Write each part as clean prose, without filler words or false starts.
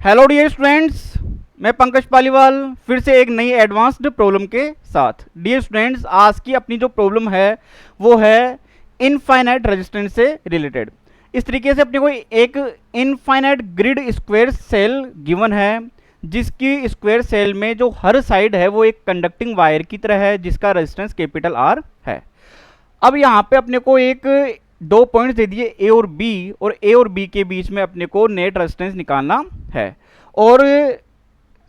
Hello dear students, मैं पंकज पालीवाल फिर से एक नई एडवांस्ड प्रॉब्लम के साथ। डियर स्टूडेंट्स, आज की अपनी जो प्रॉब्लम है वो है इनफाइनाइट रेजिस्टेंस से रिलेटेड। इस तरीके से अपने को एक infinite grid square cell given है, जिसकी स्क्वायर सेल में जो हर साइड है वो एक कंडक्टिंग वायर की तरह है, जिसका रेजिस्टेंस कैपिटल आर है। अब यहाँ पे अपने को एक दो पॉइंट्स दे दिए ए और बी के बीच में अपने को नेट रेजिस्टेंस निकालना है। और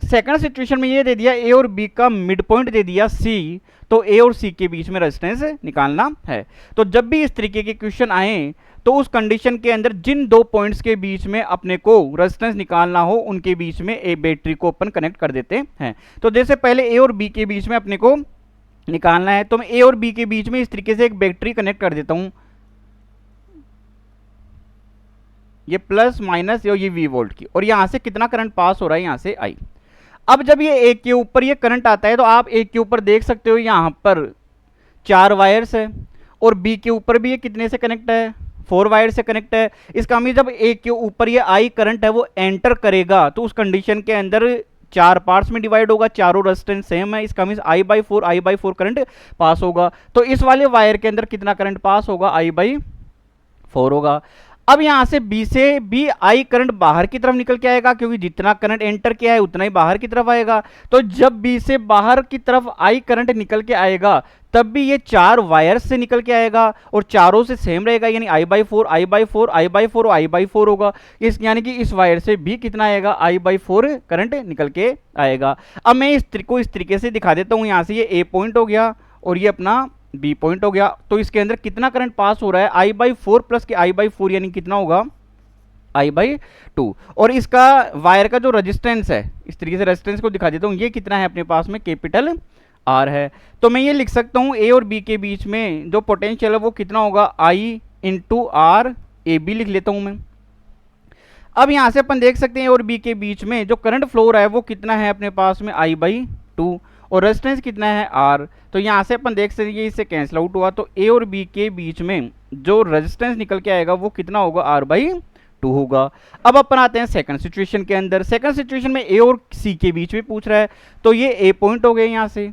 सेकंड सिचुएशन में ये दे दिया ए और बी का मिड पॉइंट दे दिया सी, तो ए और सी के बीच में रेजिस्टेंस निकालना है। तो जब भी इस तरीके के क्वेश्चन आए तो उस कंडीशन के अंदर जिन दो पॉइंट्स के बीच में अपने को रेजिस्टेंस निकालना हो उनके बीच में ए बैटरी को अपन कनेक्ट कर देते हैं। तो जैसे पहले ए और बी के बीच में अपने को निकालना है, तो मैं ए और बी के बीच में इस तरीके से एक बैटरी कनेक्ट कर देता हूं, ये प्लस माइनस ये वी वोल्ट की, और यहां से कितना करंट पास हो रहा है, यहां से आई। अब जब ये ए के ऊपर ये करंट आता है तो आप ए के ऊपर देख सकते हो यहां पर 4 वायर्स है, और बी के ऊपर भी ये कितने से कनेक्ट है, 4 वायर से कनेक्ट है। इसका मतलब जब ए के ऊपर ये आई करंट है वो एंटर करेगा तो उस कंडीशन के अंदर 4 पार्ट्स में डिवाइड होगा, चारों रेजिस्टेंस सेम है। इसका मीन I/4 करंट पास होगा। तो इस वाले वायर के अंदर कितना करंट पास होगा, I/4 होगा। अब यहां से भी आई करंट बाहर की तरफ निकल के आएगा, क्योंकि जितना करंट एंटर किया है उतना ही बाहर की तरफ आएगा। तो जब बी से बाहर की तरफ आई करंट निकल के आएगा तब भी ये 4 वायर्स से निकल के आएगा और चारों से सेम रहेगा, यानी I/4 और I/4 होगा। इस यानी कि इस वायर से भी कितना आएगा, I/4 करंट निकल के आएगा। अब मैं इस तरीके से दिखा देता हूं। यहां से ये ए पॉइंट हो गया और ये अपना बी पॉइंट हो गया। तो इसके अंदर कितना करंट पास हो रहा है, I/4 प्लस के I/4 यानी कितना होगा, I/2। और इसका वायर का जो रेजिस्टेंस है, इस तरीके से रेजिस्टेंस को दिखा देता हूं, ये कितना है अपने पास में, कैपिटल आर है। तो मैं ये लिख सकता हूं ए और बी के बीच में जो पोटेंशियल है वो कितना होगा, I/R AB लिख लेता हूं मैं। अब यहां से अपन देख सकते हैं ए और बी के बीच में जो करंट फ्लो हो रहा है वो कितना है अपने पास में, I/2, और रेजिस्टेंस कितना है, आर। तो यहां से अपन देख सकते हैं इससे कैंसिल आउट हुआ, तो ए और बी के बीच में जो रेजिस्टेंस निकल के आएगा वो कितना होगा, R/2 होगा। अब अपन आते हैं सेकंड सिचुएशन के अंदर। सेकंड सिचुएशन में ए और सी के बीच में पूछ रहा है, तो ये ए पॉइंट हो गया यहां से,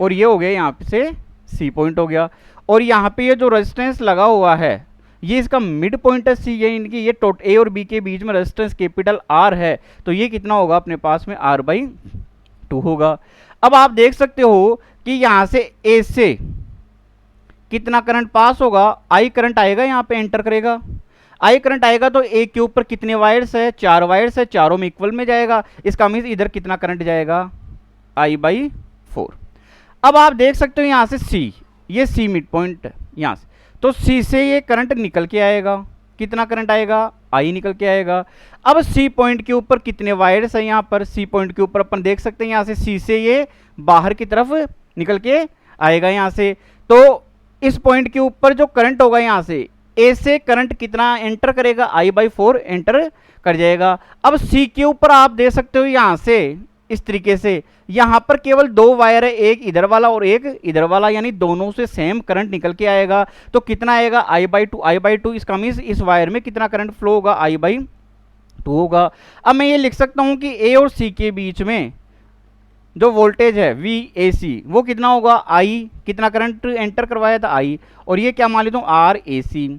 और ये हो गया यहां से सी पॉइंट हो गया, और यहां पे ये जो रेजिस्टेंस लगा हुआ है ये इसका मिड पॉइंट है सी, ये इनकी ये ए और बी के बीच में रेजिस्टेंस कैपिटल आर है। तो ये कितना होगा अपने पास में, R/2 होगा। अब आप देख सकते हो कि यहां से ए से कितना करंट पास होगा, आई करंट आएगा, यहां पे एंटर करेगा, आई करंट आएगा। तो ए के ऊपर कितने वायर्स है, 4 वायर्स है, चारों में इक्वल में जाएगा। इसका मीन इधर कितना करंट जाएगा, I/4। अब आप देख सकते हो यहां से सी, ये सी मिड पॉइंट यहां से, तो सी से ये करंट निकल के आएगा, कितना करंट आएगा, आई निकल के आएगा। अब सी पॉइंट के ऊपर कितने वायर्स हैं, यहां पर सी पॉइंट के ऊपर अपन देख सकते हैं यहां से सी से ये बाहर की तरफ निकल के आएगा यहां से। तो इस पॉइंट के ऊपर जो करंट होगा यहां से ए से करंट कितना एंटर करेगा, I/4 एंटर कर जाएगा। अब सी के ऊपर आप देख सकते हो यहां से इस तरीके से यहां पर केवल 2 वायर है, एक इधर वाला और एक इधर वाला, यानी दोनों से सेम करंट निकल के आएगा। तो कितना आएगा, I/2। इसका मीन इस वायर में कितना करंट फ्लो होगा, I/2 होगा। अब मैं ये लिख सकता हूं कि ए और सी के बीच में जो वोल्टेज है VAC वो कितना होगा, I, कितना करंट एंटर करवाया था, I, और ये क्या मान लेता हूं, RAC।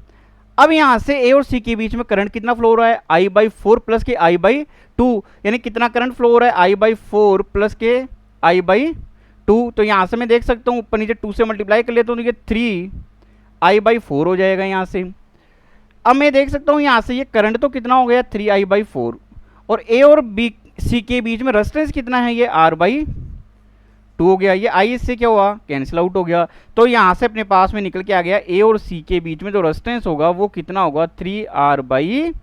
अब यहां से ए और सी के बीच में करंट कितना फ्लो हो रहा है, I/4 प्लस के I/2, यानी कितना करंट फ्लो हो रहा है, I/4 प्लस के I/2। तो यहां से मैं देख सकता हूं ऊपर नीचे 2 से मल्टीप्लाई कर लेता हूं तो ये 3I/4 हो जाएगा यहां से। अब मैं देख सकता हूं यहां से ये करंट तो कितना हो गया, 3I/4, और ए और बी सी के बीच में रेजिस्टेंस कितना है, ये R/2 हो गया। ये आई इससे क्या हुआ, कैंसिल आउट हो गया। तो यहां से अपने पास में निकल के आ गया ए और सी के बीच में जो रेजिस्टेंस होगा वो कितना होगा, 3R/2